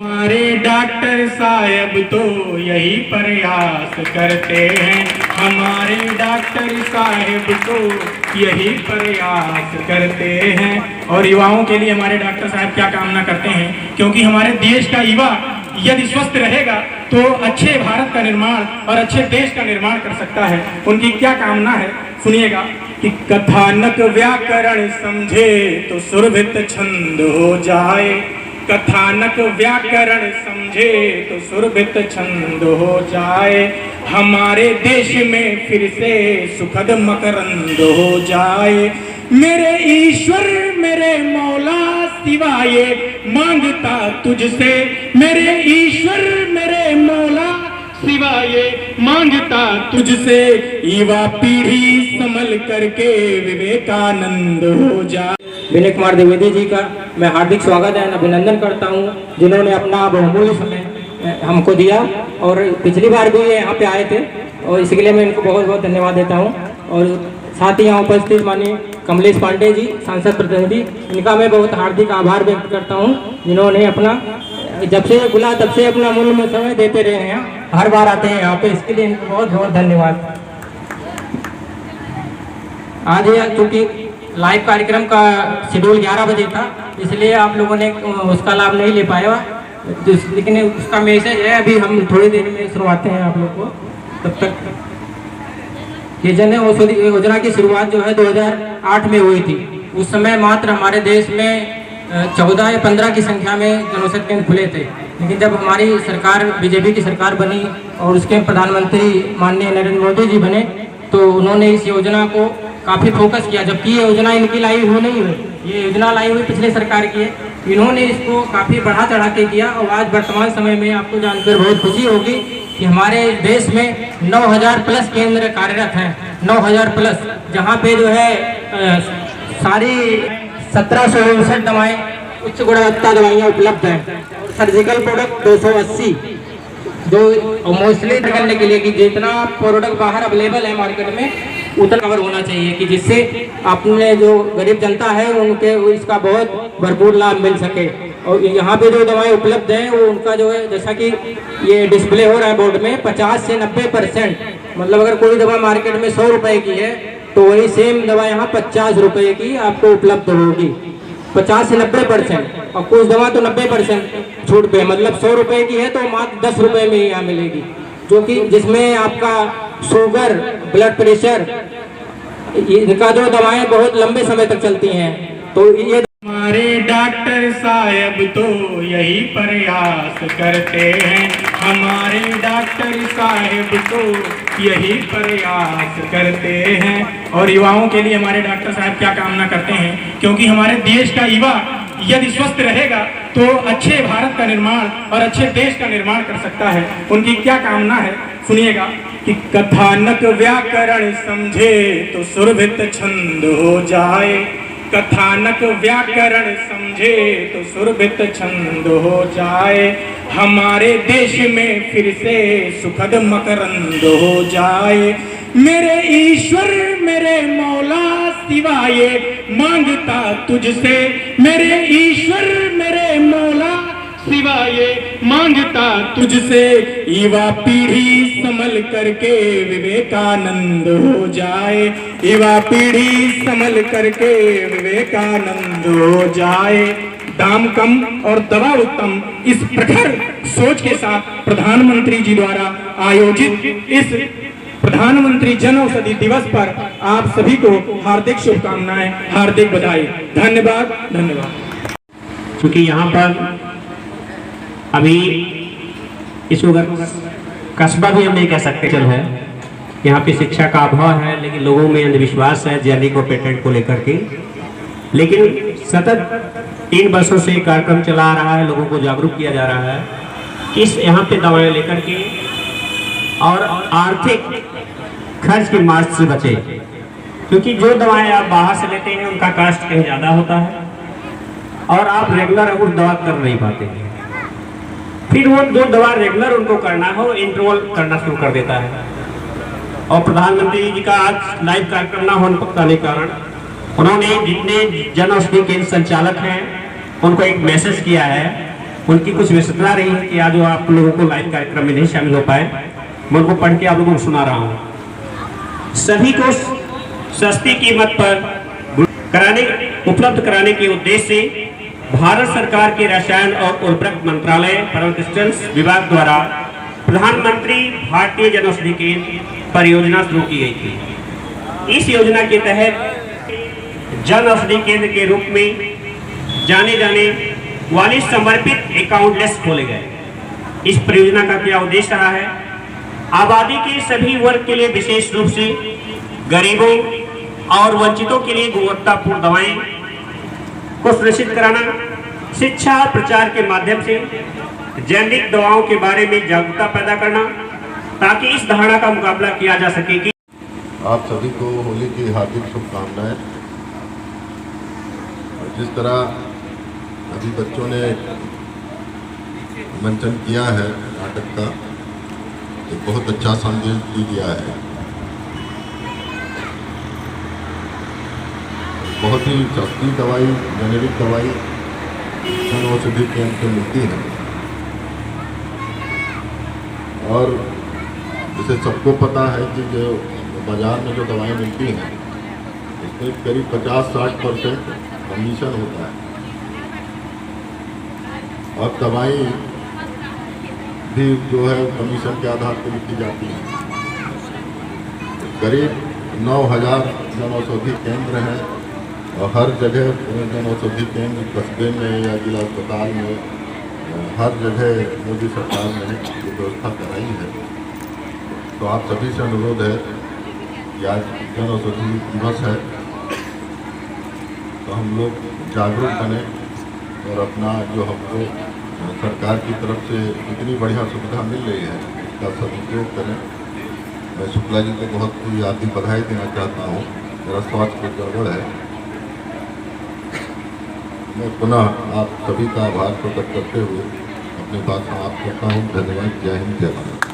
हमारे डॉक्टर साहब तो यही प्रयास करते हैं। हमारे डॉक्टर साहब तो यही प्रयास करते हैं। और युवाओं के लिए हमारे डॉक्टर साहब क्या कामना करते हैं, क्योंकि हमारे देश का युवा यदि स्वस्थ रहेगा तो अच्छे भारत का निर्माण और अच्छे देश का निर्माण कर सकता है। उनकी क्या कामना है सुनिएगा कि कथानक व्याकरण समझे तो सुरभित छंद हो जाए। कथानक व्याकरण समझे तो सुरभित छंद हो जाए। हमारे देश में फिर से सुखद मकरंद हो जाए। मेरे ईश्वर मेरे मौला सिवाय मांगता तुझसे। मेरे ईश्वर मेरे मौला सिवाय मांगता तुझसे। युवा पीढ़ी संभल करके विवेकानंद हो जाए। विनय कुमार द्विवेदी जी का मैं हार्दिक स्वागत है अभिनंदन करता हूं, जिन्होंने अपना बहुमूल्य समय हमको दिया और पिछली बार भी ये यहाँ पे आए थे और इसके लिए मैं इनको बहुत बहुत धन्यवाद देता हूं। और साथ ही यहाँ उपस्थित माननीय कमलेश पांडे जी सांसद प्रतिनिधि, इनका मैं बहुत हार्दिक आभार व्यक्त करता हूं, जिन्होंने अपना जब से बुला तब से अपना मूल्य समय देते रहे हैं, हर बार आते हैं यहाँ पे, इसके लिए इनको बहुत बहुत धन्यवाद। आज चूँकि लाइव कार्यक्रम का शेड्यूल 11 बजे था, इसलिए आप लोगों ने उसका लाभ नहीं ले पाया, लेकिन उसका मैसेज है अभी हम थोड़ी देर में शुरुआते हैं आप लोग को। तब तक ये जन औषधि योजना की शुरुआत जो है 2008 में हुई थी। उस समय मात्र हमारे देश में 14 या 15 की संख्या में जनौषधि केंद्र खुले थे, लेकिन जब हमारी सरकार बीजेपी की सरकार बनी और उसके प्रधानमंत्री माननीय नरेंद्र मोदी जी बने तो उन्होंने इस योजना को काफ़ी फोकस किया। जबकि ये योजना इनकी लाई हुई नहीं हुई, ये योजना लाई हुई पिछले सरकार की है। इन्होंने इसको काफ़ी बढ़ा चढ़ा के किया और आज वर्तमान समय में आपको जानकर बहुत खुशी होगी कि हमारे देश में 9000 प्लस केंद्र कार्यरत हैं। 9000 प्लस, जहाँ पे जो है सारी 1759 दवाएँ, उच्च गुणवत्ता दवाइयाँ उपलब्ध हैं। सर्जिकल प्रोडक्ट 280 जो मोस्टली करने के लिए कि जितना प्रोडक्ट बाहर अवेलेबल है मार्केट में उतना कवर होना चाहिए, कि जिससे अपने जो गरीब जनता है उनके इसका बहुत भरपूर लाभ मिल सके। और यहाँ पे जो दवाएं उपलब्ध हैं वो उनका जो है, जैसा कि ये डिस्प्ले हो रहा है बोर्ड में, 50 से 90%, मतलब अगर कोई दवा मार्केट में 100 रुपए की है तो वही सेम दवा यहाँ 50 रुपए की आपको उपलब्ध होगी। 50 से 90%, और कुछ दवा तो 90% छूट पे, मतलब 100 रुपए की है तो मात्र 10 रुपए में ही यहाँ मिलेगी, जो कि जिसमें आपका शुगर, ब्लड प्रेशर, इनका जो दवाएं बहुत लंबे समय तक चलती हैं। तो ये हमारे डॉक्टर साहब तो यही प्रयास करते हैं। हमारे डॉक्टर साहब तो यही प्रयास करते हैं। और युवाओं के लिए हमारे डॉक्टर साहब क्या कामना करते हैं, क्योंकि हमारे देश का युवा यदि स्वस्थ रहेगा तो अच्छे भारत का निर्माण और अच्छे देश का निर्माण कर सकता है। उनकी क्या कामना है सुनिएगा कि कथानक व्याकरण समझे तो सुरभित छंद हो जाए। कथानक व्याकरण समझे तो सुरभित छंद हो जाए। हमारे देश में फिर से सुखद मकरंद हो जाए। मेरे ईश्वर मेरे मौला सिवाय मांगता तुझसे। मेरे ईश्वर मेरे मौला सिवाय मांगता तुझसे। युवा पीढ़ी संभल करके विवेकानंद हो जाए। युवा पीढ़ी संभल करके विवेकानंद हो जाए। दाम कम और दवा उत्तम, इस प्रखर सोच के साथ प्रधानमंत्री जी द्वारा आयोजित इस प्रधानमंत्री जन औषधि दिवस पर आप सभी को हार्दिक शुभकामनाएं, हार्दिक बधाई। धन्यवाद धन्यवाद। क्योंकि यहाँ पर अभी इस कस्बा भी हम नहीं कह सकते चल है, यहाँ पे शिक्षा का अभाव है, लेकिन लोगों में अंधविश्वास है जेनेरिक और पेटेंट को लेकर के। लेकिन सतत 3 वर्षों से कार्यक्रम चला आ रहा है, लोगों को जागरूक किया जा रहा है कि इस यहाँ पे दवाएं लेकर के और आर्थिक खर्च की मार्च से बचे, क्योंकि जो दवाएं आप बाहर से लेते हैं उनका कॉस्ट कहीं ज़्यादा होता है और आप रेगुलर उस दवा कर नहीं पाते हैं। फिर वो जो दवा रेगुलर उनको करना हो इंटरवल करना शुरू कर देता है। और प्रधानमंत्री जी का आज लाइव कार्यक्रम ना होने के कारण उन्होंने जितने जन औषधि केंद्र संचालक हैं उनको एक मैसेज किया है उनकी कुछ विशेषता रही है कि आज वो आप लोगों को लाइव कार्यक्रम में नहीं शामिल हो पाए, मैं उनको पढ़ के आप लोगों को सुना रहा हूँ। सभी को सस्ती कीमत पर उपलब्ध कराने के उद्देश्य से भारत सरकार के रसायन और उर्वरक मंत्रालय फार्मास्यूटिकल्स विभाग द्वारा प्रधानमंत्री भारतीय जनौषधि केंद्र परियोजना शुरू की गई थी। इस योजना के तहत जन औषधि केंद्र के रूप में जाने वाले समर्पित अकाउंटलेस खोले गए। इस परियोजना का क्या उद्देश्य रहा है? आबादी के सभी वर्ग के लिए, विशेष रूप से गरीबों और वंचितों के लिए गुणवत्तापूर्ण दवाएं को सुनिश्चित कराना, शिक्षा और प्रचार के माध्यम से जेनेरिक दवाओं के बारे में जागरूकता पैदा करना, ताकि इस धारणा का मुकाबला किया जा सके कि आप सभी को होली की हार्दिक शुभकामनाएं। जिस तरह अभी बच्चों ने मंचन किया है नाटक का, एक बहुत अच्छा संदेश भी दिया है। बहुत ही सस्ती दवाई, जेनेरिक दवाई जन औषधि केंद्र से मिलती है और जैसे सबको पता है कि जो बाज़ार में जो दवाएं मिलती हैं इसमें करीब 50-60% कमीशन होता है और दवाई भी जो है कमीशन के आधार पर लिखी जाती है। करीब 9000 जन औषधि केंद्र हैं और हर जगह जन औषधि केंद्र कस्बे में या जिला अस्पताल में हर जगह मोदी सरकार ने ये व्यवस्था कराई है। तो आप सभी से अनुरोध है कि आज जन औषधि दिवस है तो हम लोग जागरूक बने और अपना जो हमको सरकार की तरफ से इतनी बढ़िया सुविधा मिल रही है इसका सदुपयोग करें। मैं शुक्ला जी को बहुत ही हार्दिक बधाई देना चाहता हूँ। मेरा स्वास्थ्य कुछ गड़बड़ है। मैं पुनः आप सभी का आभार प्रकट करते हुए अपनी बात समाप्त करता हूँ। धन्यवाद। जय हिंद, जय भारत।